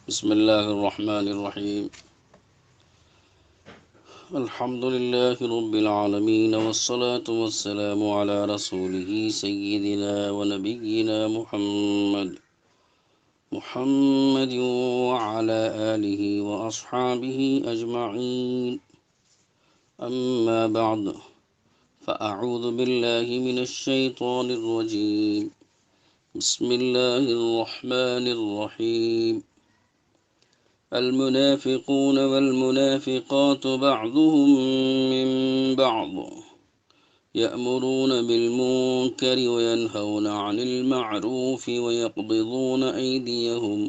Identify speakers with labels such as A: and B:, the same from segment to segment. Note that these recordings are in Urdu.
A: بسم الله الرحمن الرحيم. الحمد لله رب العالمين، والصلاة والسلام على رسوله سيدنا ونبينا محمد وعلى آله وأصحابه أجمعين. أما بعد، فأعوذ بالله من الشيطان الرجيم. بسم الله الرحمن الرحيم. المنافقون والمنافقات بعضهم من بعض يأمرون بالمنكر وينهون عن المعروف ويقبضون أيديهم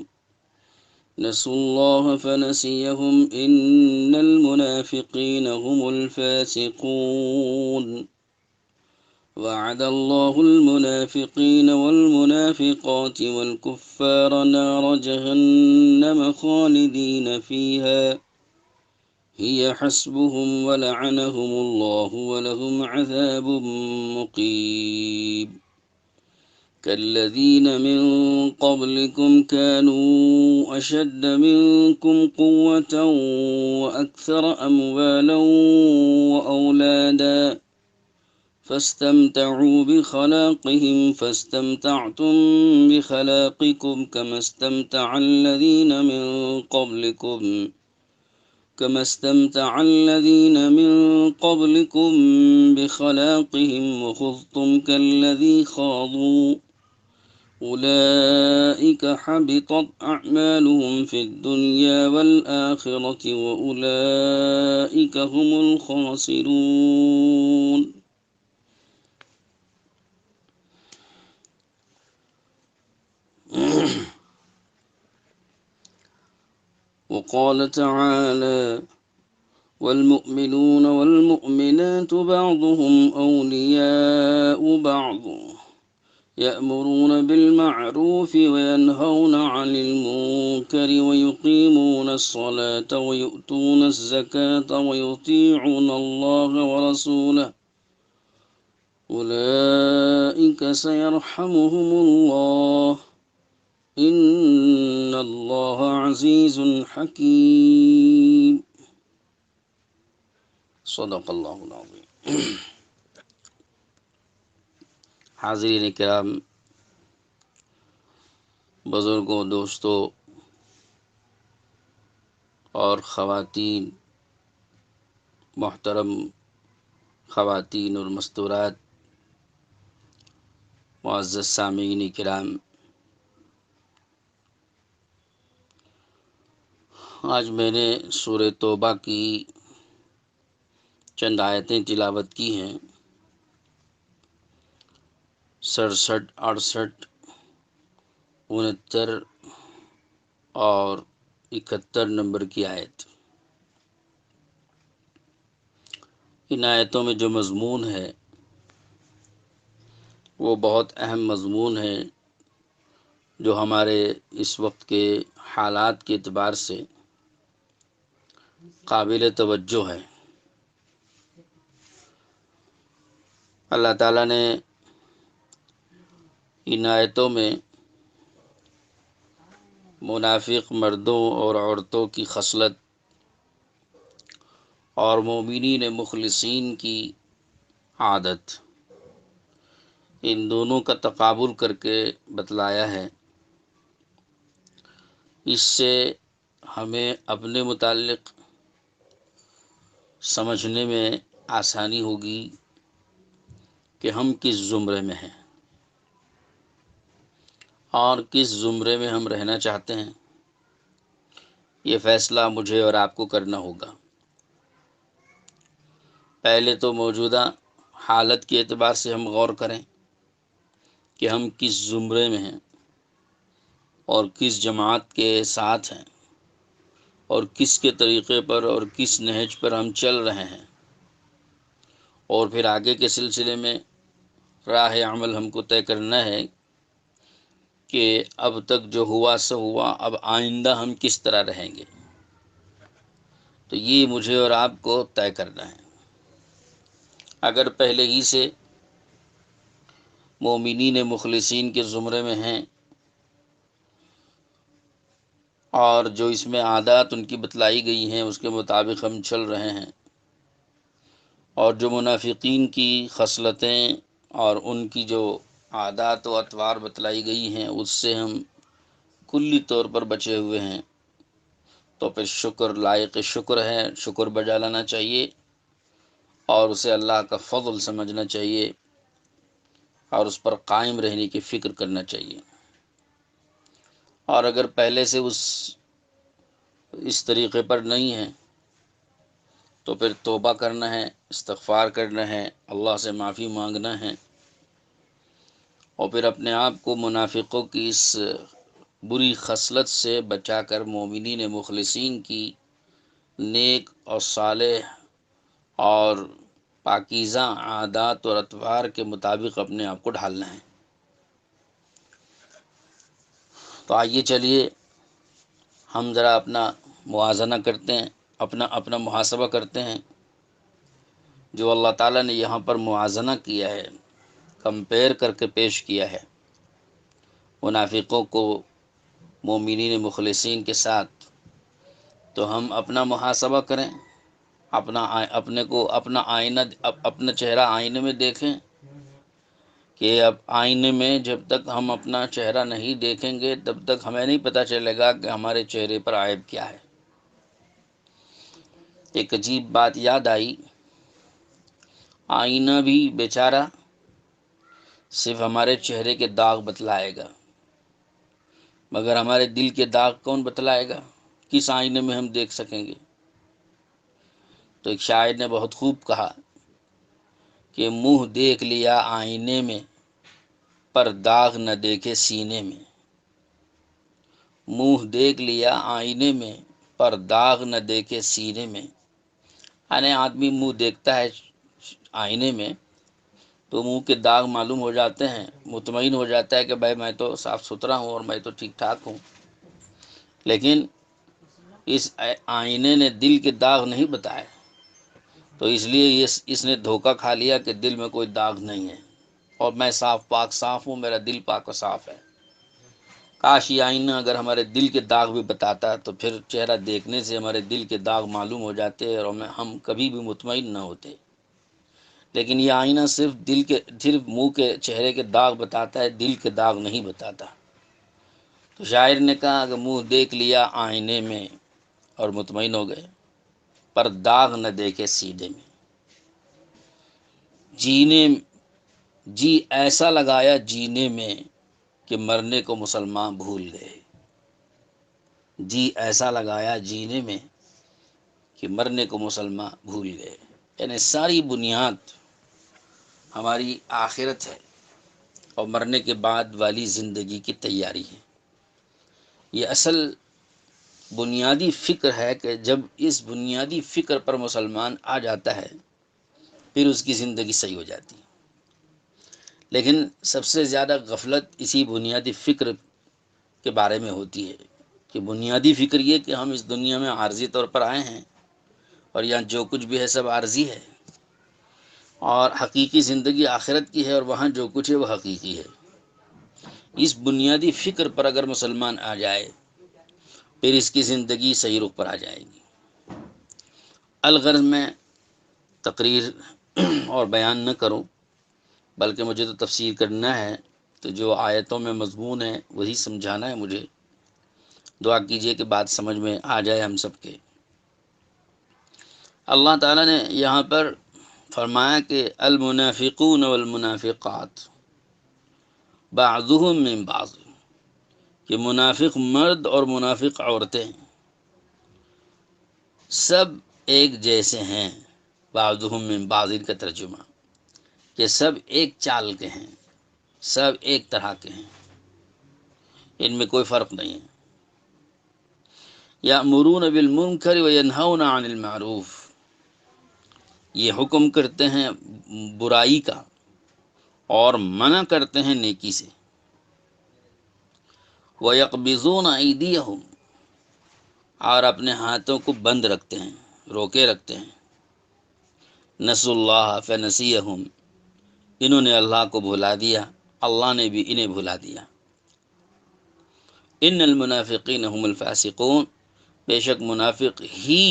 A: نسوا الله فنسيهم إن المنافقين هم الفاسقون. وعد الله المنافقين والمنافقات والكفار نار جهنم خالدين فيها هي حسبهم ولعنهم الله ولهم عذاب مقيم. كالذين من قبلكم كانوا أشد منكم قوة وأكثر أموالا وأولادا فاستمتعوا بخلاقهم فاستمتعتم بخلاقكم كما استمتع الذين من قبلكم بخلاقهم وخضتم كالذي خاضوا أولئك حبطت أعمالهم في الدنيا والآخرة وأولئك هم الخاسرون. وقال تعالى: والمؤمنون والمؤمنات بعضهم أولياء بعض يأمرون بالمعروف وينهون عن المنكر ويقيمون الصلاة ويؤتون الزكاة ويطيعون الله ورسوله أولئك سيرحمهم الله إن الله عزيز حكيم. صدق اللہ العظیم. حاضرین کرام، بزرگوں، دوستوں اور خواتین، محترم خواتین اور مستورات، معزز سامعین کرام، آج میں نے سورہ توبہ کی چند آیتیں تلاوت کی ہیں. 67، 68، 69 اور 71 نمبر کی آیت. ان آیتوں میں جو مضمون ہے وہ بہت اہم مضمون ہے، جو ہمارے اس وقت کے حالات کے اعتبار سے قابل توجہ ہے. اللہ تعالیٰ نے ان آیتوں میں منافق مردوں اور عورتوں کی خصلت اور مومنین مخلصین کی عادت، ان دونوں کا تقابل کر کے بتلایا ہے. اس سے ہمیں اپنے متعلق سمجھنے میں آسانی ہوگی کہ ہم کس زمرے میں ہیں اور کس زمرے میں ہم رہنا چاہتے ہیں. یہ فیصلہ مجھے اور آپ کو کرنا ہوگا. پہلے تو موجودہ حالت کے اعتبار سے ہم غور کریں کہ ہم کس زمرے میں ہیں اور کس جماعت کے ساتھ ہیں اور کس کے طریقے پر اور کس نہج پر ہم چل رہے ہیں، اور پھر آگے کے سلسلے میں راہ عمل ہم کو طے کرنا ہے کہ اب تک جو ہوا سو ہوا، اب آئندہ ہم کس طرح رہیں گے. تو یہ مجھے اور آپ کو طے کرنا ہے. اگر پہلے ہی سے مومنین مخلصین کے زمرے میں ہیں اور جو اس میں عادات ان کی بتلائی گئی ہیں اس کے مطابق ہم چل رہے ہیں، اور جو منافقین کی خصلتیں اور ان کی جو عادات و اطوار بتلائی گئی ہیں اس سے ہم کلی طور پر بچے ہوئے ہیں، تو پھر شکر لائق شکر ہے، شکر بجا لانا چاہیے اور اسے اللہ کا فضل سمجھنا چاہیے اور اس پر قائم رہنے کی فکر کرنا چاہیے۔ اور اگر پہلے سے اس طریقے پر نہیں ہے تو پھر توبہ کرنا ہے، استغفار کرنا ہے، اللہ سے معافی مانگنا ہے، اور پھر اپنے آپ کو منافقوں کی اس بری خصلت سے بچا کر مومنین مخلصین کی نیک اور صالح اور پاکیزہ عادات اور اطوار کے مطابق اپنے آپ کو ڈھالنا ہے۔ تو آئیے چلیے ہم ذرا اپنا موازنہ کرتے ہیں، اپنا محاسبہ کرتے ہیں۔ جو اللہ تعالیٰ نے یہاں پر موازنہ کیا ہے، کمپیئر کر کے پیش کیا ہے منافقوں کو مومنین مخلصین کے ساتھ، تو ہم اپنا محاسبہ کریں، اپنا آئینہ، اپنا چہرہ آئینے میں دیکھیں کہ اب آئینے میں جب تک ہم اپنا چہرہ نہیں دیکھیں گے تب تک ہمیں نہیں پتہ چلے گا کہ ہمارے چہرے پر عیب کیا ہے۔ ایک عجیب بات یاد آئی، آئینہ بھی بیچارہ صرف ہمارے چہرے کے داغ بتلائے گا، مگر ہمارے دل کے داغ کون بتلائے گا؟ کس آئینے میں ہم دیکھ سکیں گے؟ تو ایک شاعر نے بہت خوب کہا کہ منہ دیکھ لیا آئینے میں پر داغ نہ دیکھے سینے میں، منہ دیکھ لیا آئینے میں پر داغ نہ دیکھے سینے میں۔ یعنی آدمی منہ دیکھتا ہے آئینے میں تو منہ کے داغ معلوم ہو جاتے ہیں، مطمئن ہو جاتا ہے کہ بھائی میں تو صاف ستھرا ہوں اور میں تو ٹھیک ٹھاک ہوں، لیکن اس آئینے نے دل کے داغ نہیں بتائے، تو اس لیے اس نے دھوکہ کھا لیا کہ دل میں کوئی داغ نہیں ہے اور میں صاف ہوں، میرا دل پاک و صاف ہے۔ کاش یہ آئینہ اگر ہمارے دل کے داغ بھی بتاتا تو پھر چہرہ دیکھنے سے ہمارے دل کے داغ معلوم ہو جاتے اور ہم کبھی بھی مطمئن نہ ہوتے، لیکن یہ آئینہ صرف منہ کے چہرے کے داغ بتاتا ہے، دل کے داغ نہیں بتاتا۔ تو شاعر نے کہا کہ منہ دیکھ لیا آئینے میں اور مطمئن ہو گئے، پر داغ نہ دیکھے سینے میں۔ جی ایسا لگایا جینے میں کہ مرنے کو مسلمان بھول گئے، جی ایسا لگایا جینے میں کہ مرنے کو مسلمان بھول گئے۔ یعنی ساری بنیاد ہماری آخرت ہے اور مرنے کے بعد والی زندگی کی تیاری ہے۔ یہ اصل بنیادی فکر ہے کہ جب اس بنیادی فکر پر مسلمان آ جاتا ہے پھر اس کی زندگی صحیح ہو جاتی ہے۔ لیکن سب سے زیادہ غفلت اسی بنیادی فکر کے بارے میں ہوتی ہے کہ بنیادی فکر یہ کہ ہم اس دنیا میں عارضی طور پر آئے ہیں اور یہاں جو کچھ بھی ہے سب عارضی ہے، اور حقیقی زندگی آخرت کی ہے اور وہاں جو کچھ ہے وہ حقیقی ہے۔ اس بنیادی فکر پر اگر مسلمان آ جائے پھر اس کی زندگی صحیح رخ پر آ جائے گی۔ الغرض میں تقریر اور بیان نہ کروں بلکہ مجھے تو تفسیر کرنا ہے، تو جو آیتوں میں مضمون ہے وہی سمجھانا ہے مجھے۔ دعا کیجئے کہ بات سمجھ میں آ جائے ہم سب کے۔ اللہ تعالیٰ نے یہاں پر فرمایا کہ المنافقون والمنافقات بعضهم من بعض، کہ منافق مرد اور منافق عورتیں سب ایک جیسے ہیں، بعضهم من بعض کا ترجمہ کہ سب ایک چال کے ہیں، سب ایک طرح کے ہیں، ان میں کوئی فرق نہیں ہے۔ یأمرون بالمنکر وینہون عن المعروف، یہ حکم کرتے ہیں برائی کا اور منع کرتے ہیں نیکی سے۔ وَيَقْبِضُونَ أَيْدِيَهُمْ، اور اپنے ہاتھوں کو بند رکھتے ہیں، روکے رکھتے ہیں۔ نسوا اللہ فنسیہم، انہوں نے اللہ کو بھلا دیا، اللہ نے بھی انہیں بھلا دیا۔ ان المنافقین هم الفاسقون، بے شک منافق ہی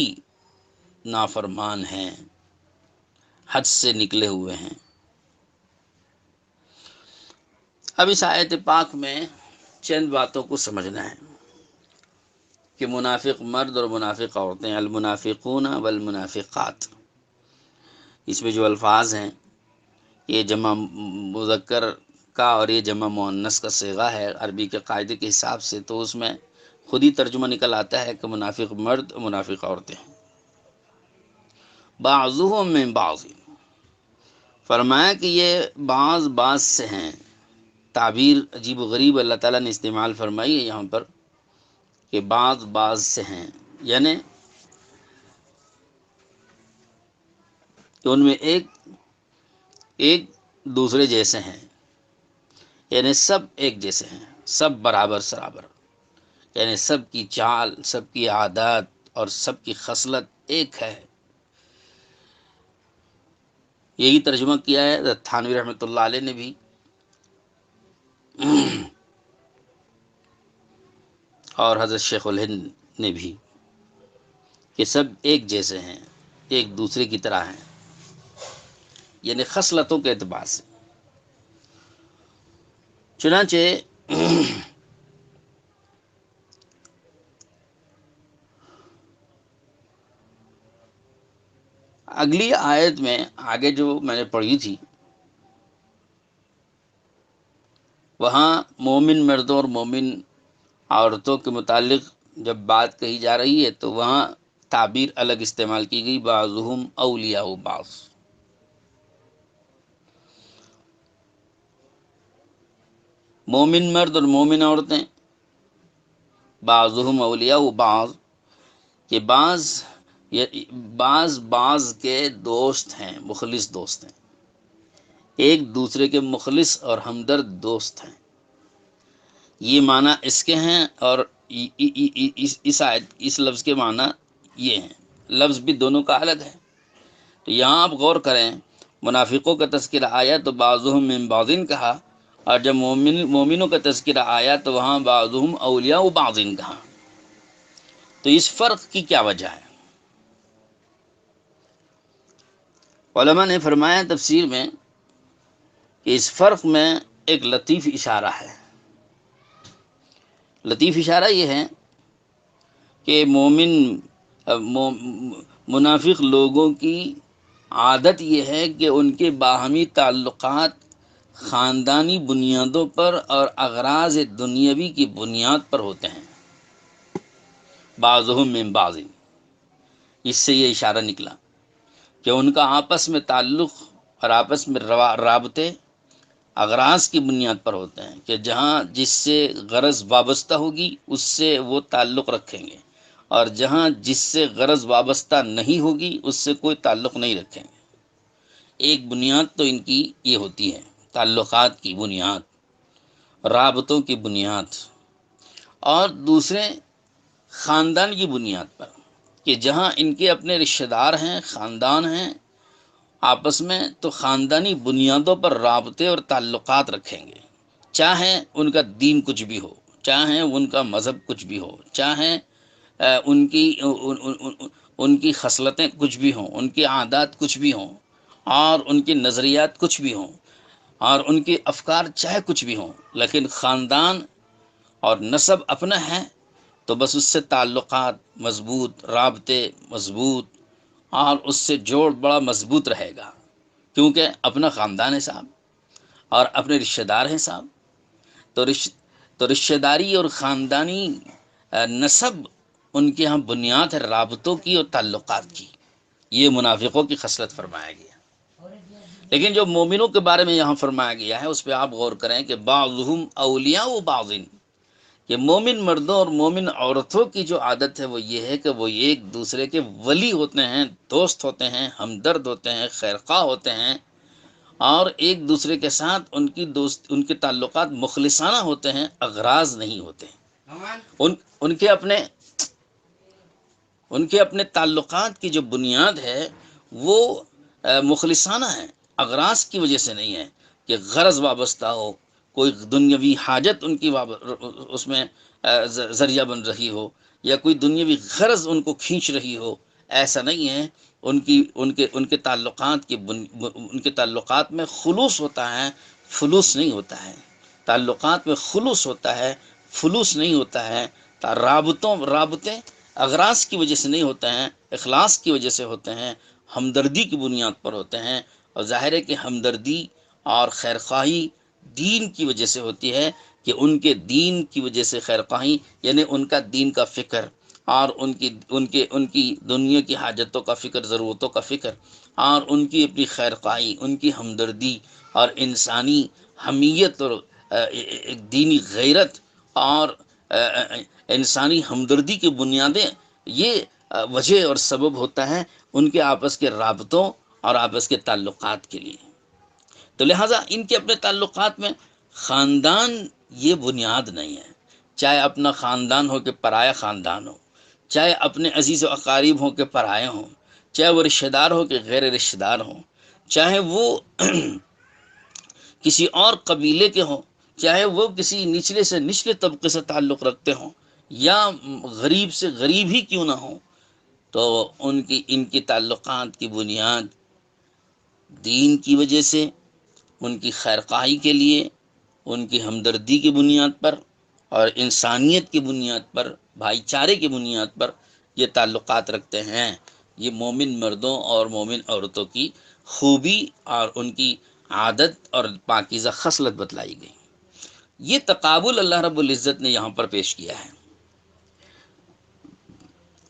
A: نافرمان ہیں، حد سے نکلے ہوئے ہیں۔ اب اس آیت پاک میں چند باتوں کو سمجھنا ہے کہ منافق مرد اور منافق عورتیں، المنافقون والمنافقات، اس میں جو الفاظ ہیں یہ جمع مذکر کا اور یہ جمع مؤنث کا صیغہ ہے عربی کے قاعدے کے حساب سے، تو اس میں خود ہی ترجمہ نکل آتا ہے کہ منافق مرد اور منافق عورتیں ہیں۔ بعضهم من بعض، فرمایا کہ یہ بعض سے ہیں۔ تعبیر عجیب و غریب اللہ تعالیٰ نے استعمال فرمائی ہے یہاں پر کہ بعض سے ہیں، یعنی کہ ان میں ایک دوسرے جیسے ہیں، یعنی سب ایک جیسے ہیں، سب برابر سرابر، یعنی سب کی چال، سب کی عادات اور سب کی خصلت ایک ہے۔ یہی ترجمہ کیا ہے تھانوی رحمۃ اللہ علیہ نے بھی، اور حضرت شیخ الہند نے بھی، کہ سب ایک جیسے ہیں، ایک دوسرے کی طرح ہیں، یعنی خصلتوں کے اعتبار سے۔ چنانچہ اگلی آیت میں آگے جو میں نے پڑھی تھی، وہاں مومن مردوں اور مومن عورتوں کے متعلق جب بات کہی جا رہی ہے تو وہاں تعبیر الگ استعمال کی گئی، بعضهم اولیاء بعض۔ مومن مرد اور مومن عورتیں بعضهم اولیاء بعض، کہ بعض کے دوست ہیں، مخلص دوست ہیں، ایک دوسرے کے مخلص اور ہمدرد دوست ہیں۔ یہ معنی اس کے ہیں، اور اس لفظ کے معنی یہ ہیں، لفظ بھی دونوں کا الگ ہے۔ تو یہاں آپ غور کریں، منافقوں کا تذکرہ آیا تو بعضهم من بعضن کہا، اور جب مومنوں کا تذکرہ آیا تو وہاں بعضهم اولیاء بعضن کہا۔ تو اس فرق کی کیا وجہ ہے؟ علماء نے فرمایا تفسیر میں کہ اس فرق میں ایک لطیف اشارہ ہے۔ لطیف اشارہ یہ ہے کہ منافق لوگوں کی عادت یہ ہے کہ ان کے باہمی تعلقات خاندانی بنیادوں پر اور اغراض دنیاوی کی بنیاد پر ہوتے ہیں۔ بعضهم من بعض، اس سے یہ اشارہ نکلا کہ ان کا آپس میں تعلق اور آپس میں رابطے اغراض کی بنیاد پر ہوتے ہیں، کہ جہاں جس سے غرض وابستہ ہوگی اس سے وہ تعلق رکھیں گے، اور جہاں جس سے غرض وابستہ نہیں ہوگی اس سے کوئی تعلق نہیں رکھیں گے۔ ایک بنیاد تو ان کی یہ ہوتی ہے، تعلقات کی بنیاد، رابطوں کی بنیاد، اور دوسرے خاندان کی بنیاد پر، کہ جہاں ان کے اپنے رشتہ دار ہیں، خاندان ہیں آپس میں، تو خاندانی بنیادوں پر رابطے اور تعلقات رکھیں گے، چاہے ان کا دین کچھ بھی ہو، چاہے ان کا مذہب کچھ بھی ہو، چاہے ان کی خصلتیں کچھ بھی ہوں، ان کی عادات کچھ بھی ہوں، اور ان کے نظریات کچھ بھی ہوں، اور ان کے افکار چاہے کچھ بھی ہوں، لیکن خاندان اور نسب اپنا ہے تو بس اس سے تعلقات مضبوط، رابطے مضبوط، اور اس سے جوڑ بڑا مضبوط رہے گا، کیونکہ اپنا خاندان ہے صاحب، اور اپنے رشتہ دار ہیں صاحب۔ تو رشتہ داری اور خاندانی نسب ان کے ہاں بنیاد ہے رابطوں کی اور تعلقات کی۔ یہ منافقوں کی خصلت فرمایا گیا۔ لیکن جو مومنوں کے بارے میں یہاں فرمایا گیا ہے اس پہ آپ غور کریں کہ بعضهم اولیاء بعض، کہ مومن مردوں اور مومن عورتوں کی جو عادت ہے وہ یہ ہے کہ وہ ایک دوسرے کے ولی ہوتے ہیں، دوست ہوتے ہیں، ہمدرد ہوتے ہیں، خیرخواہ ہوتے ہیں، اور ایک دوسرے کے ساتھ ان کے تعلقات مخلصانہ ہوتے ہیں، اغراض نہیں ہوتے۔ ان کے اپنے تعلقات کی جو بنیاد ہے وہ مخلصانہ ہے، اغراض کی وجہ سے نہیں ہے کہ غرض وابستہ ہو، کوئی دنیاوی حاجت ان کی اس میں ذریعہ بن رہی ہو، یا کوئی دنیاوی غرض ان کو کھینچ رہی ہو، ایسا نہیں ہے۔ ان کے تعلقات میں خلوص ہوتا ہے، فلوس نہیں ہوتا ہے۔ تعلقات میں خلوص ہوتا ہے، فلوس نہیں ہوتا ہے۔ رابطے اغراض کی وجہ سے نہیں ہوتے ہیں، اخلاص کی وجہ سے ہوتے ہیں، ہمدردی کی بنیاد پر ہوتے ہیں۔ اور ظاہر ہے کہ ہمدردی اور خیرخواہی دین کی وجہ سے ہوتی ہے، کہ ان کے دین کی وجہ سے خیرخواہی، یعنی ان کا دین کا فکر، اور ان کی دنیا کی حاجتوں کا فکر، ضرورتوں کا فکر، اور ان کی اپنی خیرخواہی، ان کی ہمدردی اور انسانی حمیت اور ایک دینی غیرت اور انسانی ہمدردی کی بنیادیں، یہ وجہ اور سبب ہوتا ہے ان کے آپس کے رابطوں اور آپس کے تعلقات کے لیے۔ تو لہٰذا ان کے اپنے تعلقات میں خاندان یہ بنیاد نہیں ہے، چاہے اپنا خاندان ہو کہ پرایا خاندان ہو، چاہے اپنے عزیز و اقارب ہوں کہ پرائے ہوں، چاہے وہ رشتہ دار ہو کہ غیر رشتہ دار ہوں، چاہے وہ کسی اور قبیلے کے ہوں، چاہے وہ کسی نچلے سے نچلے طبقے سے تعلق رکھتے ہوں، یا غریب سے غریب ہی کیوں نہ ہوں، تو ان کی تعلقات کی بنیاد دین کی وجہ سے، ان کی خیرخواہی کے لیے، ان کی ہمدردی کی بنیاد پر اور انسانیت کی بنیاد پر، بھائی چارے کی بنیاد پر یہ تعلقات رکھتے ہیں۔ یہ مومن مردوں اور مومن عورتوں کی خوبی اور ان کی عادت اور پاکیزہ خصلت بتلائی گئی۔ یہ تقابل اللہ رب العزت نے یہاں پر پیش کیا ہے۔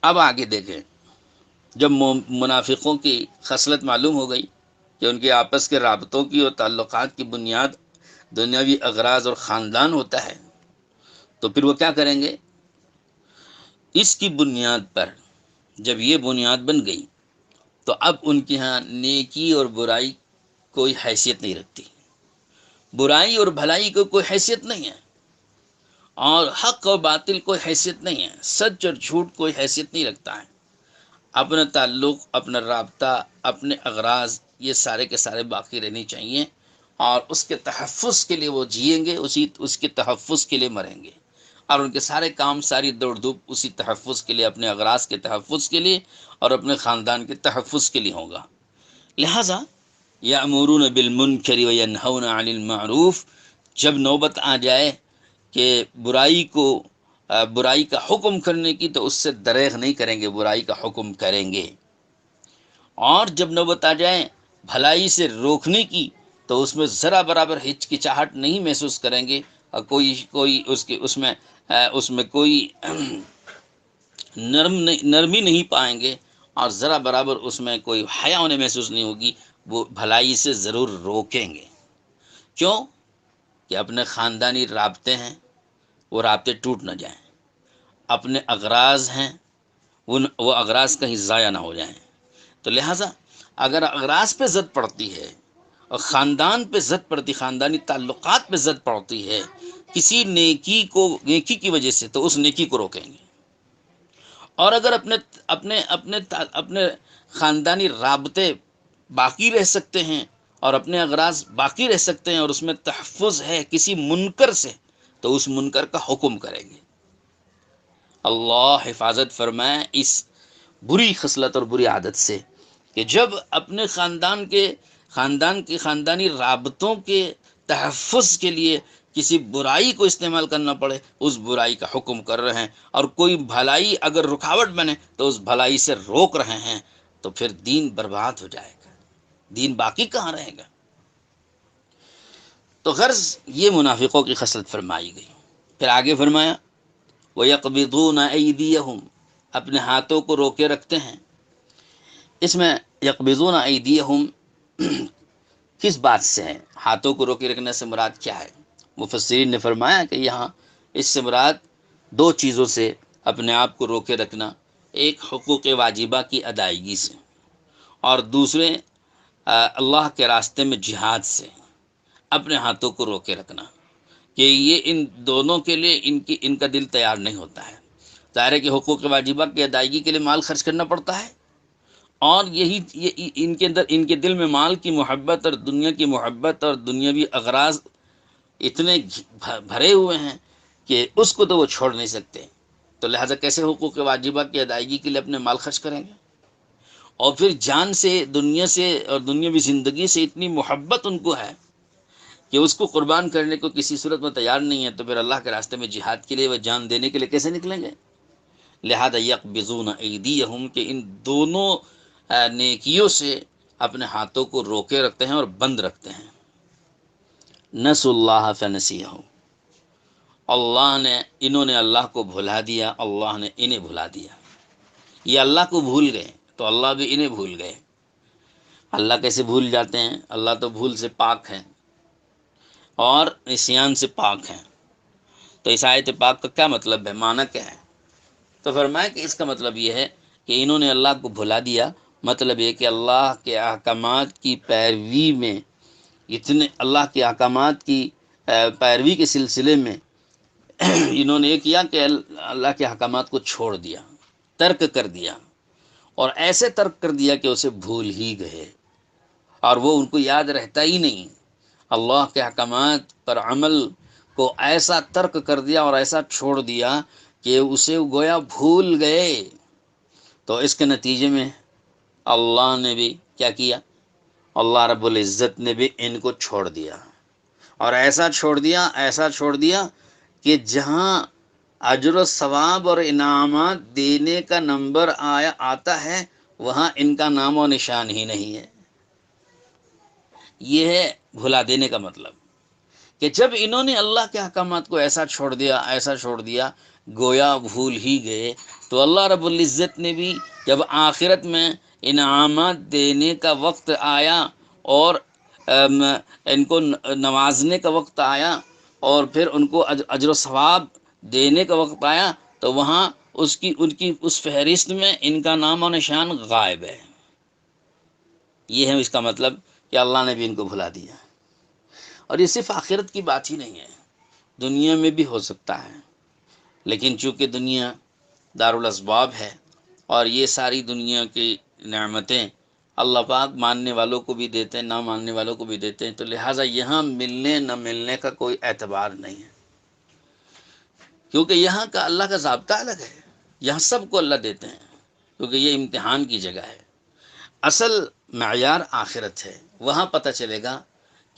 A: اب آگے دیکھیں، جب منافقوں کی خصلت معلوم ہو گئی کہ ان کے آپس کے رابطوں کی اور تعلقات کی بنیاد دنیاوی اغراض اور خاندان ہوتا ہے، تو پھر وہ کیا کریں گے؟ اس کی بنیاد پر جب یہ بنیاد بن گئی تو اب ان کے ہاں نیکی اور برائی کوئی حیثیت نہیں رکھتی، برائی اور بھلائی کو کوئی حیثیت نہیں ہے، اور حق اور باطل کوئی حیثیت نہیں ہے، سچ اور جھوٹ کوئی حیثیت نہیں رکھتا ہے۔ اپنا تعلق، اپنا رابطہ، اپنے اغراض، یہ سارے کے سارے باقی رہنے چاہیے، اور اس کے تحفظ کے لیے وہ جئیں گے، اس کے تحفظ کے لیے مریں گے، اور ان کے سارے کام، ساری دوڑ دھوپ اسی تحفظ کے لیے، اپنے اغراض کے تحفظ کے لیے اور اپنے خاندان کے تحفظ کے لیے ہوگا۔ لہٰذا یأمرون بالمنکر وینہون عن المعروف، جب نوبت آ جائے کہ برائی کا حکم کرنے کی، تو اس سے دریغ نہیں کریں گے، برائی کا حکم کریں گے، اور جب نوبت آ جائے بھلائی سے روکنے کی، تو اس میں ذرا برابر ہچکچاہٹ نہیں محسوس کریں گے، اور کوئی اس میں کوئی نرمی نہیں پائیں گے، اور ذرا برابر اس میں کوئی حیا انہیں محسوس نہیں ہوگی، وہ بھلائی سے ضرور روکیں گے۔ کیوں؟ کہ اپنے خاندانی رابطے ہیں، وہ رابطے ٹوٹ نہ جائیں، اپنے اغراض ہیں، وہ اغراض کہیں ضائع نہ ہو جائیں۔ تو لہٰذا اگر اغراض پہ زد پڑتی ہے اور خاندان پہ زد پڑتی، خاندانی تعلقات پہ زد پڑتی ہے کسی نیکی کی وجہ سے، تو اس نیکی کو روکیں گے، اور اگر اپنے خاندانی رابطے باقی رہ سکتے ہیں اور اپنے اغراض باقی رہ سکتے ہیں، اور اس میں تحفظ ہے کسی منکر سے، تو اس منکر کا حکم کریں گے۔ اللہ حفاظت فرمائے اس بری خصلت اور بری عادت سے، کہ جب اپنے خاندانی رابطوں کے تحفظ کے لیے کسی برائی کو استعمال کرنا پڑے، اس برائی کا حکم کر رہے ہیں، اور کوئی بھلائی اگر رکاوٹ بنے تو اس بھلائی سے روک رہے ہیں، تو پھر دین برباد ہو جائے گا، دین باقی کہاں رہے گا؟ تو غرض یہ منافقوں کی خصلت فرمائی گئی۔ پھر آگے فرمایا وَيَقْبِضُونَ أَيْدِيَهُمْ، اپنے ہاتھوں کو روکے رکھتے ہیں۔ اس میں یقبضون ایدیہم کس بات سے ہے؟ ہاتھوں کو روکے رکھنے سے مراد کیا ہے؟ مفسرین نے فرمایا کہ یہاں اس سے مراد دو چیزوں سے اپنے آپ کو روکے رکھنا، ایک حقوق واجبہ کی ادائیگی سے، اور دوسرے اللہ کے راستے میں جہاد سے اپنے ہاتھوں کو روکے رکھنا، کہ یہ ان دونوں کے لیے ان کا دل تیار نہیں ہوتا ہے۔ ظاہر ہے کہ حقوق واجبہ کی ادائیگی کے لیے مال خرچ کرنا پڑتا ہے، اور ان کے دل میں مال کی محبت اور دنیا کی محبت اور دنیاوی اغراض اتنے بھرے ہوئے ہیں کہ اس کو تو وہ چھوڑ نہیں سکتے، تو لہٰذا کیسے حقوق واجبہ کی ادائیگی کے لیے اپنے مال خرچ کریں گے؟ اور پھر جان سے، دنیا سے اور دنیاوی زندگی سے اتنی محبت ان کو ہے کہ اس کو قربان کرنے کو کسی صورت میں تیار نہیں ہے، تو پھر اللہ کے راستے میں جہاد کے لیے وہ جان دینے کے لیے کیسے نکلیں گے؟ لہذا یقبضون ایدیہم، کہ ان دونوں نیکیوں سے اپنے ہاتھوں کو روکے رکھتے ہیں اور بند رکھتے ہیں۔ نسوا اللہ فنسیہم، انہوں نے اللہ کو بھلا دیا، اللہ نے انہیں بھلا دیا۔ یہ اللہ کو بھول گئے تو اللہ بھی انہیں بھول گئے۔ اللہ کیسے بھول جاتے ہیں؟ اللہ تو بھول سے پاک ہیں اور نسیان سے پاک ہیں۔ تو اس آیت پاک کا کیا مطلب ہے، معنی کیا ہے؟ تو فرمایا کہ اس کا مطلب یہ ہے کہ انہوں نے اللہ کو بھلا دیا، مطلب یہ کہ اللہ کے احکامات کی پیروی میں، اللہ کے احکامات کی پیروی کے سلسلے میں انہوں نے یہ کیا کہ اللہ کے احکامات کو چھوڑ دیا، ترک کر دیا، اور ایسے ترک کر دیا کہ اسے بھول ہی گئے، اور وہ ان کو یاد رہتا ہی نہیں۔ اللہ کے احکامات پر عمل کو ایسا ترک کر دیا اور ایسا چھوڑ دیا کہ اسے گویا بھول گئے۔ تو اس کے نتیجے میں اللہ نے بھی کیا کیا؟ اللہ رب العزت نے بھی ان کو چھوڑ دیا، اور ایسا چھوڑ دیا کہ جہاں اجر و ثواب اور انعامات دینے کا نمبر آتا ہے، وہاں ان کا نام و نشان ہی نہیں ہے۔ یہ ہے بھلا دینے کا مطلب، کہ جب انہوں نے اللہ کے احکامات کو ایسا چھوڑ دیا گویا بھول ہی گئے، تو اللہ رب العزت نے بھی جب آخرت میں انعامات دینے کا وقت آیا اور ان کو نوازنے کا وقت آیا اور پھر ان کو اجر و ثواب دینے کا وقت آیا، تو وہاں ان کی اس فہرست میں ان کا نام و نشان غائب ہے۔ یہ ہے اس کا مطلب کہ اللہ نے بھی ان کو بھلا دیا۔ اور یہ صرف آخرت کی بات ہی نہیں ہے، دنیا میں بھی ہو سکتا ہے، لیکن چونکہ دنیا دارالاسباب ہے اور یہ ساری دنیا کی نعمتیں اللہ پاک ماننے والوں کو بھی دیتے ہیں، نہ ماننے والوں کو بھی دیتے ہیں، تو لہٰذا یہاں ملنے نہ ملنے کا کوئی اعتبار نہیں ہے، کیونکہ یہاں کا اللہ کا ضابطہ الگ ہے۔ یہاں سب کو اللہ دیتے ہیں، کیونکہ یہ امتحان کی جگہ ہے۔ اصل معیار آخرت ہے، وہاں پتہ چلے گا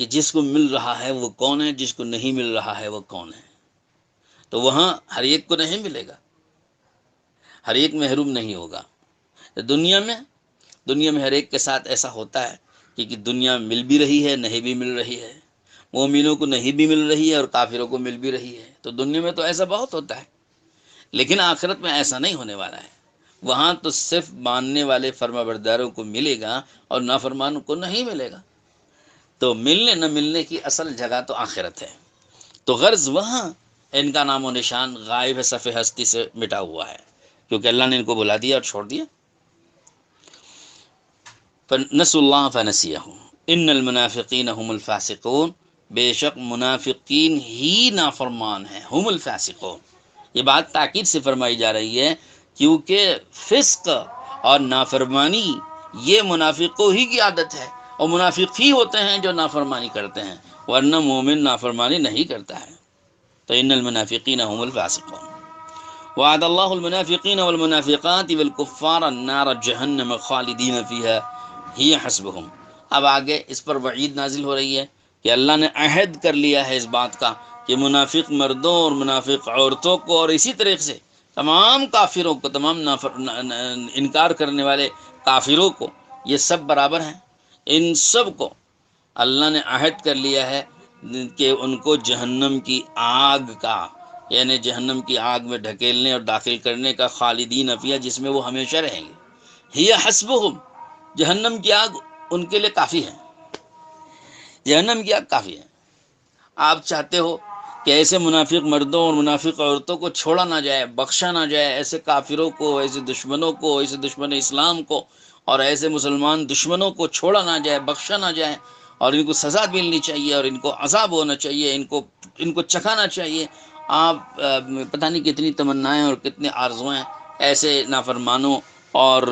A: کہ جس کو مل رہا ہے وہ کون ہے، جس کو نہیں مل رہا ہے وہ کون ہے۔ تو وہاں ہر ایک کو نہیں ملے گا، ہر ایک محروم نہیں ہوگا۔ دنیا میں ہر ایک کے ساتھ ایسا ہوتا ہے کہ دنیا مل بھی رہی ہے، نہیں بھی مل رہی ہے، مومنوں کو نہیں بھی مل رہی ہے اور کافروں کو مل بھی رہی ہے۔ تو دنیا میں تو ایسا بہت ہوتا ہے، لیکن آخرت میں ایسا نہیں ہونے والا ہے۔ وہاں تو صرف ماننے والے فرمانبرداروں کو ملے گا اور نافرمانوں کو نہیں ملے گا۔ تو ملنے نہ ملنے کی اصل جگہ تو آخرت ہے۔ تو غرض وہاں ان کا نام و نشان غائب ہے، صفحہ ہستی سے مٹا ہوا ہے، کیونکہ اللہ نے ان کو بلا دیا اور چھوڑ دیا۔ فنسوا اللہ فنسیہم ان المنافقین هم الفاسقون، بے شک منافقین ہی نافرمان ہیں، هم الفاسقون۔ یہ بات تاکید سے فرمائی جا رہی ہے، کیونکہ فسق اور نافرمانی یہ منافقوں ہی کی عادت ہے، اور منافق ہی ہوتے ہیں جو نافرمانی کرتے ہیں، ورنہ مومن نافرمانی نہیں کرتا ہے۔ تو ان المنافقین هم الفاسقون۔ وعد اللہ المنافقین والمنافقات والکفار النار جہنم خالدین فیہا ہی حسبہم۔ اب آگے اس پر وعید نازل ہو رہی ہے کہ اللہ نے عہد کر لیا ہے اس بات کا کہ منافق مردوں اور منافق عورتوں کو اور اسی طریقے سے تمام کافروں کو، تمام انکار کرنے والے کافروں کو، یہ سب برابر ہیں، ان سب کو اللہ نے عہد کر لیا ہے کہ ان کو جہنم کی آگ کا، یعنی جہنم کی آگ میں ڈھکیلنے اور داخل کرنے کا، خالدین فیہا، جس میں وہ ہمیشہ رہیں گے۔ ہی حسبہم، جہنم کی آگ ان کے لیے کافی ہے، جہنم کی آگ کافی ہے۔ آپ چاہتے ہو کہ ایسے منافق مردوں اور منافق عورتوں کو چھوڑا نہ جائے، بخشا نہ جائے، ایسے کافروں کو، ایسے دشمنوں کو، ایسے دشمن اسلام کو اور ایسے مسلمان دشمنوں کو چھوڑا نہ جائے، بخشا نہ جائے، اور ان کو سزا ملنی چاہیے اور ان کو عذاب ہونا چاہیے، ان کو چکھانا چاہیے۔ آپ پتہ نہیں کتنی تمنائیں اور کتنے آرزویں ایسے نافرمانوں اور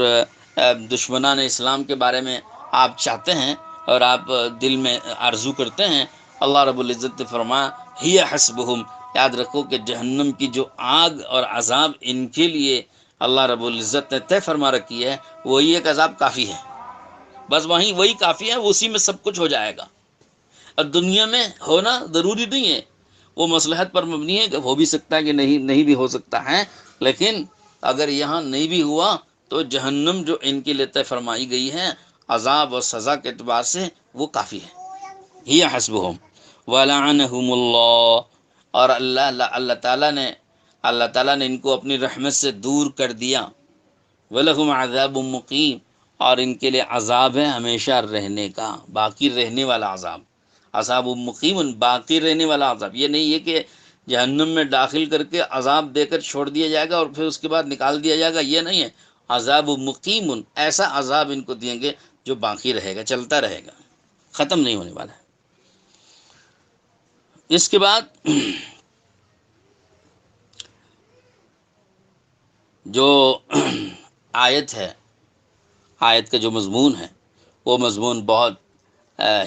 A: دشمنان اسلام کے بارے میں آپ چاہتے ہیں اور آپ دل میں آرزو کرتے ہیں، اللہ رب العزت نے فرمایا ہی حسبہم، یاد رکھو کہ جہنم کی جو آگ اور عذاب ان کے لیے اللہ رب العزت نے طے فرما رکھی ہے، وہی ایک عذاب کافی ہے، بس وہی کافی ہے، اسی میں سب کچھ ہو جائے گا۔ اور دنیا میں ہونا ضروری نہیں ہے، وہ مصلحت پر مبنی ہے کہ ہو بھی سکتا ہے کہ نہیں بھی ہو سکتا ہے، لیکن اگر یہاں نہیں بھی ہوا تو جہنم جو ان کے لیے طے فرمائی گئی ہے عذاب اور سزا کے اعتبار سے وہ کافی ہے۔ ہی حسبہم ولعنہم اللہ، اور اللہ تعالیٰ نے ان کو اپنی رحمت سے دور کر دیا۔ وَلَهُمْ عَذَابٌ مُقِيمٌ، اور ان کے لیے عذاب ہے ہمیشہ رہنے کا، باقی رہنے والا عذاب، عذاب مقیم، باقی رہنے والا عذاب۔ یہ نہیں ہے کہ جہنم میں داخل کر کے عذاب دے کر چھوڑ دیا جائے گا اور پھر اس کے بعد نکال دیا جائے گا، یہ نہیں ہے۔ عذاب مقیم، ایسا عذاب ان کو دیں گے جو باقی رہے گا، چلتا رہے گا، ختم نہیں ہونے والا ہے۔ اس کے بعد جو آیت ہے، آیت کا جو مضمون ہے وہ مضمون بہت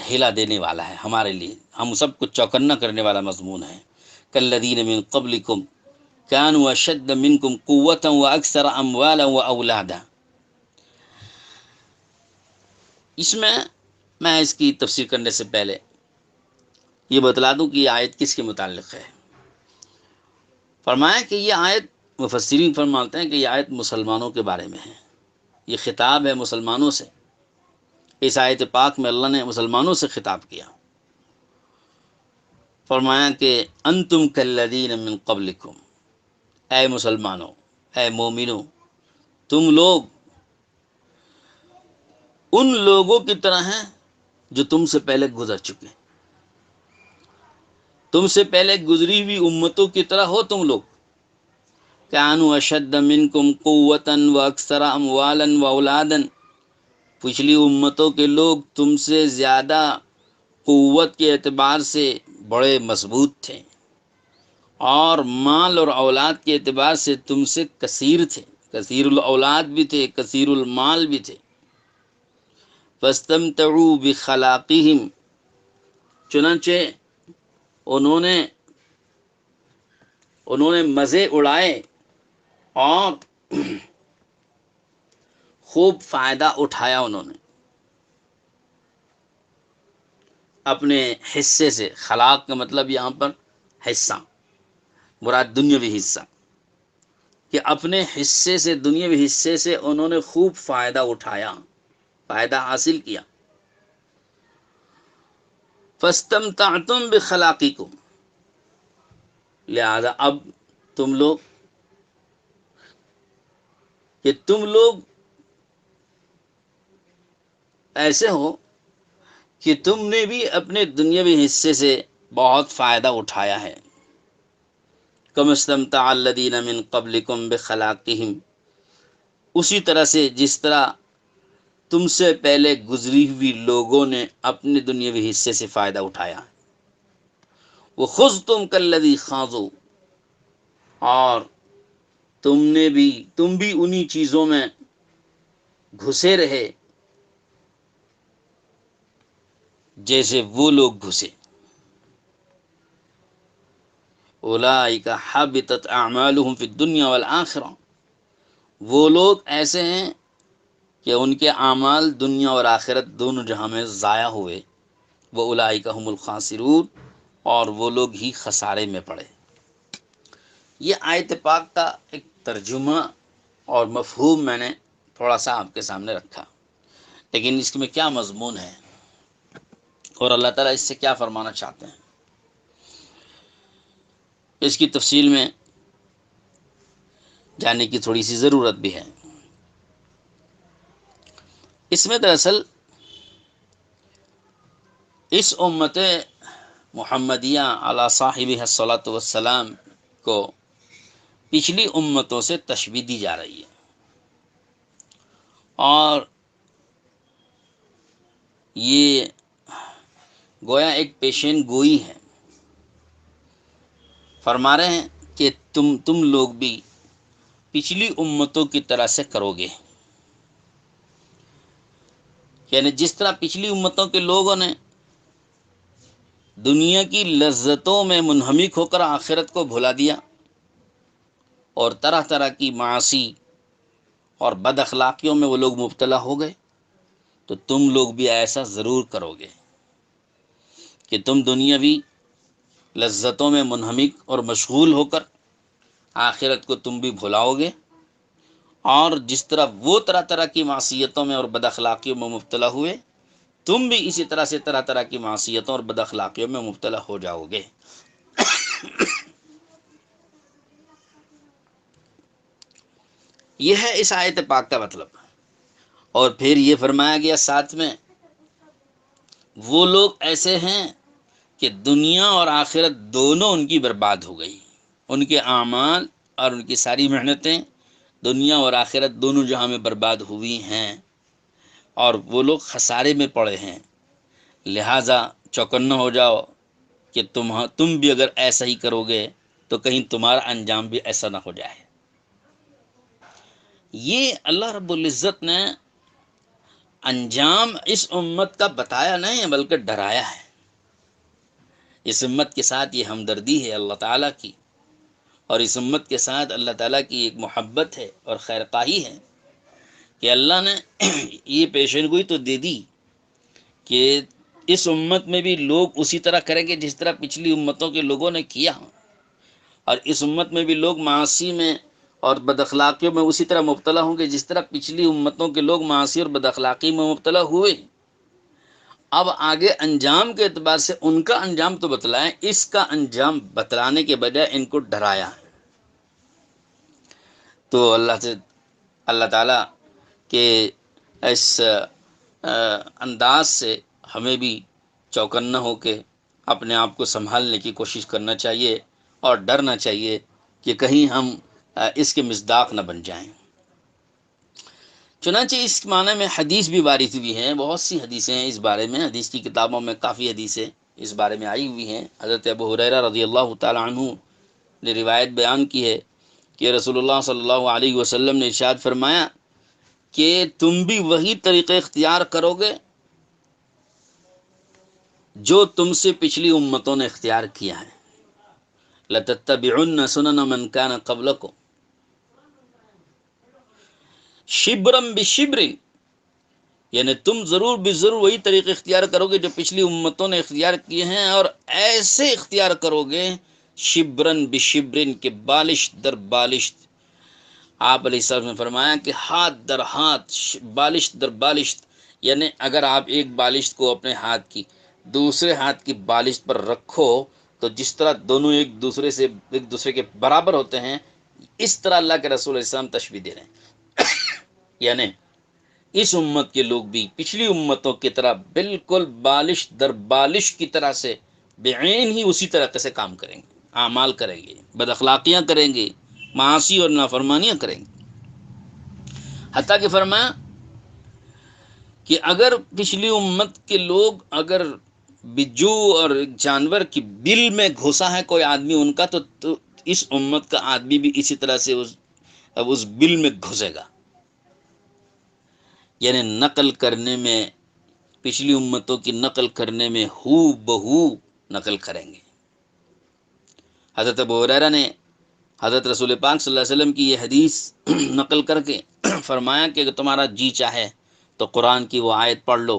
A: ہلا دینے والا ہے ہمارے لیے، ہم سب کو چوکنا کرنے والا مضمون ہے۔ کالذین من قبلکم کانوا اشد منکم قوۃ واکثر اموالا واولادا۔ اس میں اس کی تفسیر کرنے سے پہلے یہ بتلا دوں کہ یہ آیت کس کے متعلق ہے۔ فرمایا کہ یہ آیت، مفسرین فرماتے ہیں کہ یہ آیت مسلمانوں کے بارے میں ہے، یہ خطاب ہے مسلمانوں سے۔ اس آیت پاک میں اللہ نے مسلمانوں سے خطاب کیا، فرمایا کہ انتم کالذین من قبلکم، اے مسلمانوں، اے مومنوں، تم لوگ ان لوگوں کی طرح ہیں جو تم سے پہلے گزر چکے، تم سے پہلے گزری ہوئی امتوں کی طرح ہو تم لوگ۔ کانوا اشد منکم قوۃ واکثر اموالا واولادا، پچھلی امتوں کے لوگ تم سے زیادہ قوت کے اعتبار سے بڑے مضبوط تھے، اور مال اور اولاد کے اعتبار سے تم سے کثیر تھے، کثیر الاولاد بھی تھے، کثیر المال بھی تھے۔ فاستمتعوا بخلاقہم، چنانچہ انہوں نے مزے اڑائے اور خوب فائدہ اٹھایا، انہوں نے اپنے حصے سے۔ خلاق کا مطلب یہاں پر حصہ، مراد دنیاوی حصہ، کہ اپنے حصے سے، دنیاوی حصے سے انہوں نے خوب فائدہ اٹھایا، فائدہ حاصل کیا۔ فاستمتعتم بخلاقکم، لہذا اب تم لوگ ایسے ہو کہ تم نے بھی اپنے دنیاوی حصے سے بہت فائدہ اٹھایا ہے۔ کما استمتع الذین من قبلکم بخلاقہم، اسی طرح سے جس طرح تم سے پہلے گزری ہوئی لوگوں نے اپنے دنیاوی حصے سے فائدہ اٹھایا۔ وخذتم کالذی خاضوا، اور تم بھی انہی چیزوں میں گھسے رہے جیسے وہ لوگ گھسے۔ اولئک حبطت اعمالهم فی الدنیا والآخرہ، وہ لوگ ایسے ہیں کہ ان کے اعمال دنیا اور آخرت دونوں جہاں میں ضائع ہوئے۔ واولئک هم الخاسرون، اور وہ لوگ ہی خسارے میں پڑے۔ یہ آیت پاک کا ایک ترجمہ اور مفہوم میں نے تھوڑا سا آپ کے سامنے رکھا، لیکن اس میں کیا مضمون ہے اور اللہ تعالیٰ اس سے کیا فرمانا چاہتے ہیں، اس کی تفصیل میں جاننے کی تھوڑی سی ضرورت بھی ہے۔ اس میں دراصل اس امت محمدیہ علی صاحبہ الصلاۃ والسلام کو پچھلی امتوں سے تشبیہ دی جا رہی ہے، اور یہ گویا ایک پیشین گوئی ہے۔ فرما رہے ہیں کہ تم لوگ بھی پچھلی امتوں کی طرح سے کرو گے، یعنی جس طرح پچھلی امتوں کے لوگوں نے دنیا کی لذتوں میں منہمک ہو کر آخرت کو بھلا دیا اور طرح طرح کی معاصی اور بد اخلاقیوں میں وہ لوگ مبتلا ہو گئے، تو تم لوگ بھی ایسا ضرور کرو گے کہ تم دنیاوی لذتوں میں منہمک اور مشغول ہو کر آخرت کو تم بھی بھلاؤ گے، اور جس طرح وہ طرح طرح کی معصیتوں میں اور بد اخلاقیوں میں مبتلا ہوئے، تم بھی اسی طرح سے طرح طرح کی معصیتوں اور بد اخلاقیوں میں مبتلا ہو جاؤ گے۔ یہ ہے اس آیت پاک کا مطلب۔ اور پھر یہ فرمایا گیا ساتھ میں، وہ لوگ ایسے ہیں کہ دنیا اور آخرت دونوں ان کی برباد ہو گئی، ان کے اعمال اور ان کی ساری محنتیں دنیا اور آخرت دونوں جہاں میں برباد ہوئی ہیں، اور وہ لوگ خسارے میں پڑے ہیں۔ لہٰذا چوکنا ہو جاؤ کہ تم بھی اگر ایسا ہی کرو گے تو کہیں تمہارا انجام بھی ایسا نہ ہو جائے۔ یہ اللہ رب العزت نے انجام اس امت کا بتایا نہیں ہے، بلکہ ڈرایا ہے۔ اس امت کے ساتھ یہ ہمدردی ہے اللہ تعالیٰ کی، اور اس امت کے ساتھ اللہ تعالیٰ کی ایک محبت ہے اور خیر خواہی ہے کہ اللہ نے یہ پیشن گوئی تو دے دی کہ اس امت میں بھی لوگ اسی طرح کریں گے جس طرح پچھلی امتوں کے لوگوں نے کیا، اور اس امت میں بھی لوگ معاصی میں اور بد اخلاقیوں میں اسی طرح مبتلا ہوں گے جس طرح پچھلی امتوں کے لوگ معاصی اور بد اخلاقی میں مبتلا ہوئے۔ اب آگے انجام کے اعتبار سے ان کا انجام تو بتلائیں، اس کا انجام بتلانے کے بجائے ان کو ڈرایا۔ تو اللہ تعالیٰ کے اس انداز سے ہمیں بھی چوکنا ہو کے اپنے آپ کو سنبھالنے کی کوشش کرنا چاہیے، اور ڈرنا چاہیے کہ کہیں ہم اس کے مصداق نہ بن جائیں۔ چنانچہ اس معنی میں حدیث بھی وارد ہوئی ہیں، بہت سی حدیثیں ہیں اس بارے میں، حدیث کی کتابوں میں کافی حدیثیں اس بارے میں آئی ہوئی ہیں۔ حضرت ابو ہریرہ رضی اللہ تعالی عنہ نے روایت بیان کی ہے کہ رسول اللہ صلی اللہ علیہ وسلم نے ارشاد فرمایا کہ تم بھی وہی طریقے اختیار کرو گے جو تم سے پچھلی امتوں نے اختیار کیا ہے۔ لَتَتَّبِعُنَّ سُنَنَ مَنْ كَانَ قَبْلَكُمْ شِبْرًا بِشِبْرٍ، یعنی تم ضرور ضرور وہی طریقے اختیار کرو گے جو پچھلی امتوں نے اختیار کیے ہیں، اور ایسے اختیار کرو گے شبرن بشبرن کے بالش در بالش۔ آپ علیہ السلام نے فرمایا کہ ہاتھ در ہاتھ، بالش در بالش، یعنی اگر آپ ایک بالش کو اپنے ہاتھ کی دوسرے ہاتھ کی بالش پر رکھو تو جس طرح دونوں ایک دوسرے کے برابر ہوتے ہیں، اس طرح اللہ کے رسول علیہ السلام تشبیہ دے رہے ہیں۔ یعنی اس امت کے لوگ بھی پچھلی امتوں کی طرح بالکل بالش در بالش کی طرح سے بعین ہی اسی طرح سے کام کریں گے، اعمال کریں گے، بد اخلاقیاں کریں گے، معاصی اور نافرمانیاں کریں گے۔ حتیٰ کہ فرمایا کہ اگر پچھلی امت کے لوگ اگر بجو اور جانور کی بل میں گھسا ہے کوئی آدمی ان کا، تو اس امت کا آدمی بھی اسی طرح سے اس بل میں گھسے گا، یعنی نقل کرنے میں، پچھلی امتوں کی نقل کرنے میں ہو بہو نقل کریں گے۔ حضرت ابو ہریرہ نے حضرت رسول پاک صلی اللہ علیہ وسلم کی یہ حدیث نقل کر کے فرمایا کہ اگر تمہارا جی چاہے تو قرآن کی وہ آیت پڑھ لو،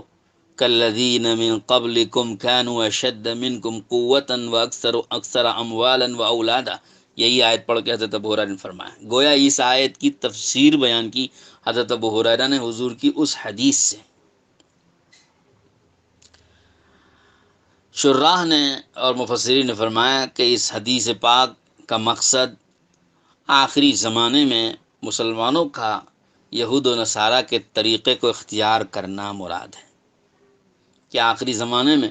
A: کالذین من قبلکم کانوا اشد منکم قوۃ واکثر اموالا واولادا۔ یہی آیت پڑھ کے حضرت ابو ہریرہ نے فرمایا، گویا اس آیت کی تفسیر بیان کی حضرت ابو ہریرہ نے حضور کی اس حدیث سے۔ شراح نے اور مفسرین نے فرمایا کہ اس حدیث پاک کا مقصد آخری زمانے میں مسلمانوں کا یہود و نصارہ کے طریقے کو اختیار کرنا مراد ہے، کہ آخری زمانے میں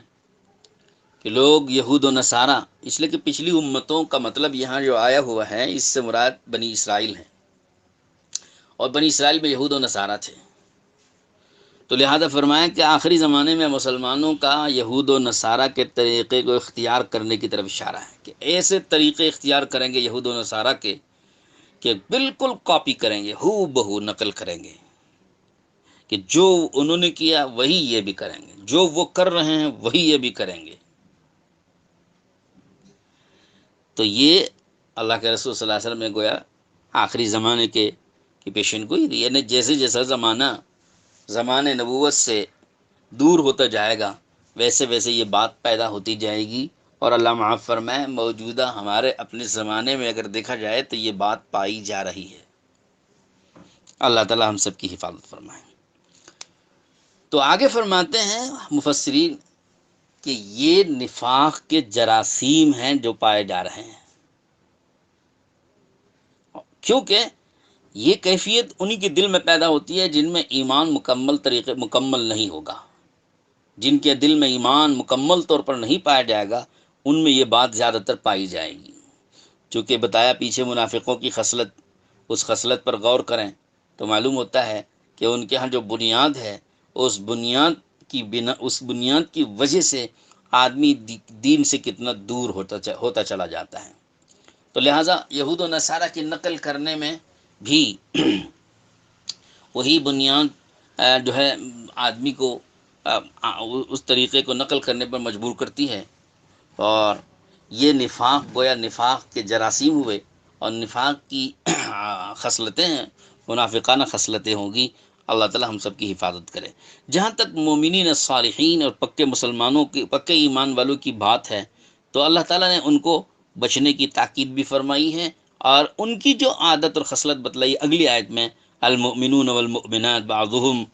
A: کہ لوگ یہود و نصارہ، اس لیے کہ پچھلی امتوں کا مطلب یہاں جو آیا ہوا ہے اس سے مراد بنی اسرائیل ہے، اور بنی اسرائیل میں یہود و نصارہ تھے، تو لہذا فرمایا کہ آخری زمانے میں مسلمانوں کا یہود و نصارہ کے طریقے کو اختیار کرنے کی طرف اشارہ ہے، کہ ایسے طریقے اختیار کریں گے یہود و نصارہ کے کہ بالکل کاپی کریں گے، ہو بہو نقل کریں گے، کہ جو انہوں نے کیا وہی یہ بھی کریں گے، جو وہ کر رہے ہیں وہی یہ بھی کریں گے۔ تو یہ اللہ کے رسول صلی اللہ علیہ وسلم نے گویا آخری زمانے کی پیشن گوئی، یعنی جیسے جیسا زمانے نبوت سے دور ہوتا جائے گا ویسے ویسے یہ بات پیدا ہوتی جائے گی، اور اللہ معاف فرمائے موجودہ ہمارے اپنے زمانے میں اگر دیکھا جائے تو یہ بات پائی جا رہی ہے۔ اللہ تعالی ہم سب کی حفاظت فرمائے۔ تو آگے فرماتے ہیں مفسرین کہ یہ نفاق کے جراثیم ہیں جو پائے جا رہے ہیں، کیونکہ یہ کیفیت انہی کے دل میں پیدا ہوتی ہے جن میں ایمان مکمل نہیں ہوگا، جن کے دل میں ایمان مکمل طور پر نہیں پایا جائے گا ان میں یہ بات زیادہ تر پائی جائے گی۔ چونکہ بتایا پیچھے منافقوں کی خصلت، اس خصلت پر غور کریں تو معلوم ہوتا ہے کہ ان کے ہاں جو بنیاد ہے اس بنیاد کی وجہ سے آدمی دین سے کتنا دور ہوتا چلا جاتا ہے۔ تو لہٰذا یہود و نصارہ کی نقل کرنے میں بھی وہی بنیاد جو ہے آدمی کو اس طریقے کو نقل کرنے پر مجبور کرتی ہے، اور یہ نفاق گویا نفاق کے جراثیم ہوئے، اور نفاق کی خصلتیں ہیں، منافقانہ خصلتیں ہوں گی۔ اللہ تعالی ہم سب کی حفاظت کرے۔ جہاں تک مومنین صالحین اور پکے مسلمانوں کی، پکے ایمان والوں کی بات ہے تو اللہ تعالیٰ نے ان کو بچنے کی تاکید بھی فرمائی ہے، اور ان کی جو عادت اور خصلت بتلائی اگلی آیت میں، المؤمنون والمؤمنات بعضهم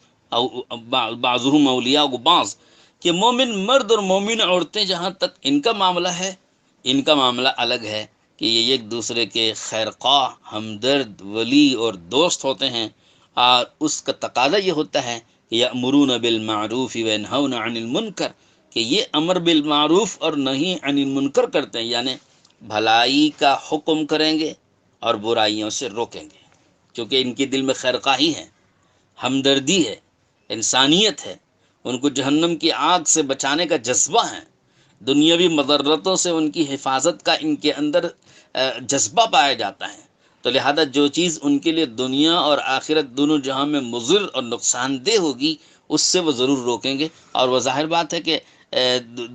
A: اولیاء بعض، کہ مومن مرد اور مومن عورتیں جہاں تک ان کا معاملہ ہے، ان کا معاملہ الگ ہے کہ یہ ایک دوسرے کے خیر خواہ، ہمدرد، ولی اور دوست ہوتے ہیں، اور اس کا تقاضا یہ ہوتا ہے کہ یأمرون بالمعروف وینہون عن المنکر، کہ یہ امر بالمعروف اور نہی عن المنکر کرتے ہیں، یعنی بھلائی کا حکم کریں گے اور برائیوں سے روکیں گے، کیونکہ ان کے دل میں خیر خواہی ہے، ہمدردی ہے، انسانیت ہے، ان کو جہنم کی آگ سے بچانے کا جذبہ ہے، دنیاوی مضرتوں سے ان کی حفاظت کا ان کے اندر جذبہ پایا جاتا ہے۔ تو لہذا جو چیز ان کے لیے دنیا اور آخرت دونوں جہاں میں مضر اور نقصان دہ ہوگی اس سے وہ ضرور روکیں گے، اور وہ ظاہر بات ہے کہ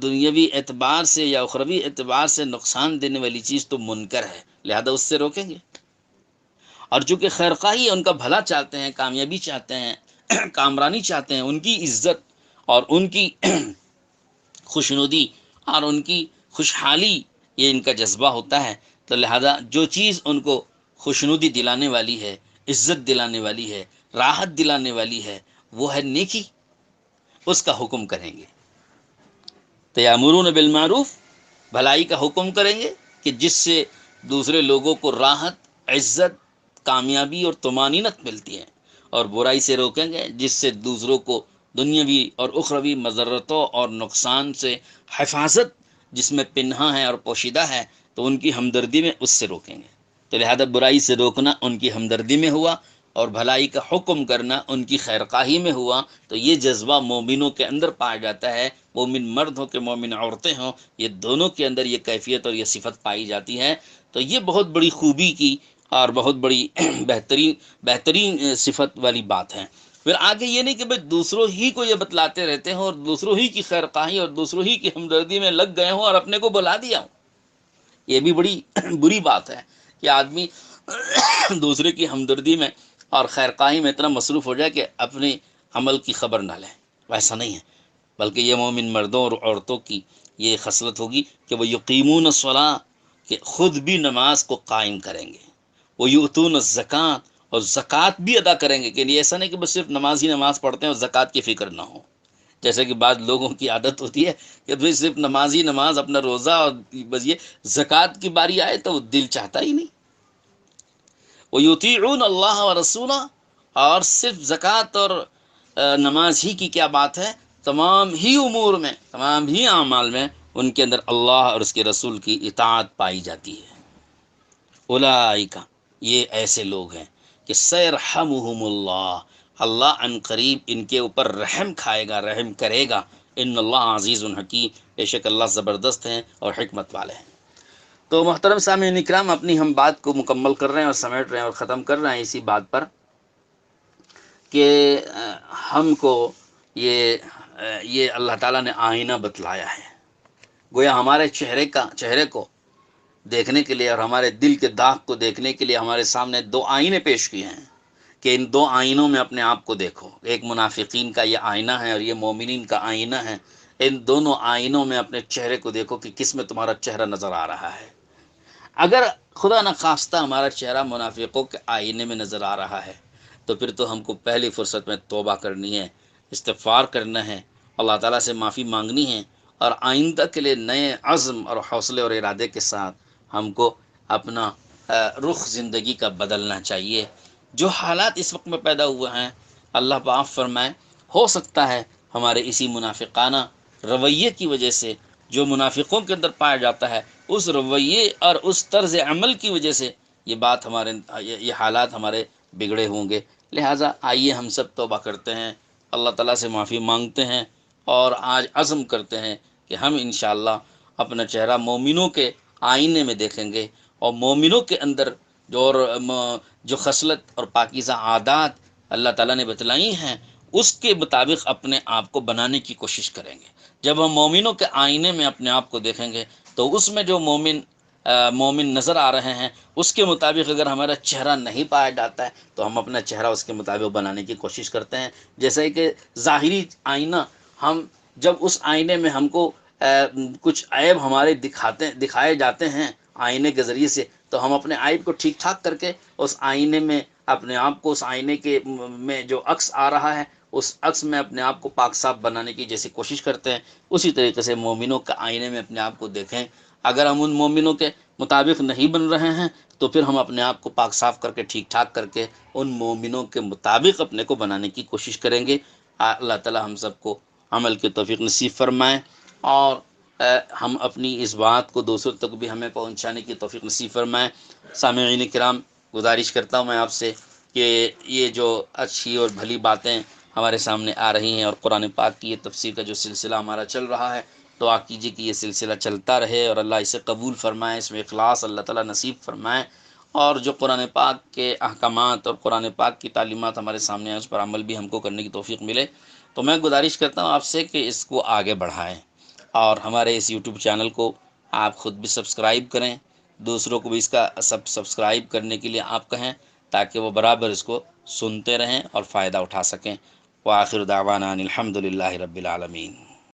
A: دنیاوی اعتبار سے یا اخروی اعتبار سے نقصان دینے والی چیز تو منکر ہے، لہذا اس سے روکیں گے۔ اور چونکہ خیر خواہی ہے، ان کا بھلا چاہتے ہیں، کامیابی چاہتے ہیں، کامرانی چاہتے ہیں، ان کی عزت اور ان کی خوشنودی اور ان کی خوشحالی، یہ ان کا جذبہ ہوتا ہے۔ تو لہذا جو چیز ان کو خوشنودی دلانے والی ہے، عزت دلانے والی ہے، راحت دلانے والی ہے، وہ ہے نیکی، اس کا حکم کریں گے۔ تو یامرون بالمعروف، بھلائی کا حکم کریں گے کہ جس سے دوسرے لوگوں کو راحت، عزت، کامیابی اور طمانینت ملتی ہے، اور برائی سے روکیں گے جس سے دوسروں کو دنیاوی اور اخروی مضرتوں اور نقصان سے حفاظت جس میں پنہاں ہے اور پوشیدہ ہے، تو ان کی ہمدردی میں اس سے روکیں گے۔ تو لہذا برائی سے روکنا ان کی ہمدردی میں ہوا، اور بھلائی کا حکم کرنا ان کی خیرخواہی میں ہوا۔ تو یہ جذبہ مومنوں کے اندر پایا جاتا ہے، مومن مرد ہو کہ مومن عورتیں ہوں، یہ دونوں کے اندر یہ کیفیت اور یہ صفت پائی جاتی ہے۔ تو یہ بہت بڑی خوبی کی اور بہت بڑی بہترین صفت والی بات ہے۔ پھر آگے یہ نہیں کہ بھئی دوسروں ہی کو یہ بتلاتے رہتے ہوں اور دوسروں ہی کی خیرخواہی اور دوسروں ہی کی ہمدردی میں لگ گئے ہوں اور اپنے کو بلا دیا ہوں۔ یہ بھی بڑی بری بات ہے کہ آدمی دوسرے کی ہمدردی میں اور خیرخواہی میں اتنا مصروف ہو جائے کہ اپنے عمل کی خبر نہ لیں۔ ویسا نہیں ہے، بلکہ یہ مومن مردوں اور عورتوں کی یہ خصلت ہوگی کہ وہ یقیمون الصلاۃ، کہ خود بھی نماز کو قائم کریں گے، وہ یؤتون الزکوٰۃ، اور زکوٰۃ بھی ادا کریں گے، کہ ایسا نہیں کہ بس صرف نماز ہی نماز پڑھتے ہیں اور زکوٰۃ کی فکر نہ ہو، جیسے کہ بعض لوگوں کی عادت ہوتی ہے کہ بھئی صرف نماز ہی نماز، اپنا روزہ، اور بس یہ زکوٰۃ کی باری آئے تو وہ دل چاہتا ہی نہیں۔ وَيُطِيعُونَ اللَّهَ وَرَسُولَهُ، اور صرف زکوٰۃ اور نماز ہی کی کیا بات ہے، تمام ہی امور میں، تمام ہی اعمال میں ان کے اندر اللہ اور اس کے رسول کی اطاعت پائی جاتی ہے۔ اولئک، یہ ایسے لوگ ہیں کہ سیرحمہم اللہ، اللہ ان قریب ان کے اوپر رحم کھائے گا، رحم کرے گا۔ ان اللہ عزیز حکیم، بے شک اللہ زبردست ہیں اور حکمت والے ہیں۔ تو محترم سامعین اکرام، اپنی ہم بات کو مکمل کر رہے ہیں اور سمیٹ رہے ہیں اور ختم کر رہے ہیں اسی بات پر کہ ہم کو یہ اللہ تعالیٰ نے آئینہ بتلایا ہے، گویا ہمارے چہرے کو دیکھنے کے لیے اور ہمارے دل کے داغ کو دیکھنے کے لیے ہمارے سامنے دو آئینے پیش کیے ہیں کہ ان دو آئینوں میں اپنے آپ کو دیکھو۔ ایک منافقین کا یہ آئینہ ہے اور یہ مومنین کا آئینہ ہے۔ ان دونوں آئینوں میں اپنے چہرے کو دیکھو کہ کس میں تمہارا چہرہ نظر آ رہا ہے۔ اگر خدا نخواستہ ہمارا چہرہ منافقوں کے آئینے میں نظر آ رہا ہے تو پھر تو ہم کو پہلی فرصت میں توبہ کرنی ہے، استغفار کرنا ہے، اللہ تعالیٰ سے معافی مانگنی ہے، اور آئندہ کے لیے نئے عزم اور حوصلے اور ارادے کے ساتھ ہم کو اپنا رخ زندگی کا بدلنا چاہیے۔ جو حالات اس وقت میں پیدا ہوئے ہیں، اللہ معاف فرمائے، ہو سکتا ہے ہمارے اسی منافقانہ رویے کی وجہ سے، جو منافقوں کے اندر پایا جاتا ہے، اس رویے اور اس طرز عمل کی وجہ سے یہ بات ہمارے یہ حالات ہمارے بگڑے ہوں گے۔ لہٰذا آئیے ہم سب توبہ کرتے ہیں، اللہ تعالیٰ سے معافی مانگتے ہیں، اور آج عزم کرتے ہیں کہ ہم انشاءاللہ اپنا چہرہ مومنوں کے آئینے میں دیکھیں گے، اور مومنوں کے اندر جو خصلت اور پاکیزہ عادات اللہ تعالیٰ نے بتلائی ہیں اس کے مطابق اپنے آپ کو بنانے کی کوشش کریں گے۔ جب ہم مومنوں کے آئینے میں اپنے آپ کو دیکھیں گے تو اس میں جو مومن نظر آ رہے ہیں اس کے مطابق اگر ہمارا چہرہ نہیں پایا جاتا ہے تو ہم اپنا چہرہ اس کے مطابق بنانے کی کوشش کرتے ہیں۔ جیسے کہ ظاہری آئینہ، ہم جب اس آئینے میں ہم کو کچھ عیب ہمارے دکھائے جاتے ہیں آئینے کے ذریعے سے، تو ہم اپنے عیب کو ٹھیک ٹھاک کر کے اس آئینے میں اپنے آپ کو، اس آئینے کے میں جو عکس آ رہا ہے اس عکس میں اپنے آپ کو پاک صاف بنانے کی جیسی کوشش کرتے ہیں، اسی طریقے سے مومنوں کا آئینے میں اپنے آپ کو دیکھیں۔ اگر ہم ان مومنوں کے مطابق نہیں بن رہے ہیں تو پھر ہم اپنے آپ کو پاک صاف کر کے ٹھیک ٹھاک کر کے ان مومنوں کے مطابق اپنے کو بنانے کی کوشش کریں گے۔ اللہ تعالی ہم سب کو عمل کی توفیق نصیب فرمائیں، اور ہم اپنی اس بات کو دوسروں تک بھی ہمیں پہنچانے کی توفیق نصیب فرمائیں۔ سامعین کرام، گزارش کرتا ہوں میں آپ سے کہ یہ جو اچھی اور بھلی باتیں ہمارے سامنے آ رہی ہیں اور قرآن پاک کی یہ تفسیر کا جو سلسلہ ہمارا چل رہا ہے، دعا کیجیے کہ یہ سلسلہ چلتا رہے اور اللہ اسے قبول فرمائے، اس میں اخلاص اللہ تعالیٰ نصیب فرمائے، اور جو قرآن پاک کے احکامات اور قرآن پاک کی تعلیمات ہمارے سامنے ہیں اس پر عمل بھی ہم کو کرنے کی توفیق ملے۔ تو میں گزارش کرتا ہوں آپ سے کہ اس کو آگے بڑھائیں، اور ہمارے اس یوٹیوب چینل کو آپ خود بھی سبسکرائب کریں، دوسروں کو بھی اس کا سبسکرائب کرنے کے لیے آپ کہیں تاکہ وہ برابر اس کو سنتے رہیں اور فائدہ اٹھا سکیں۔ وآخر دعوانا ان الحمد للہ رب العالمین۔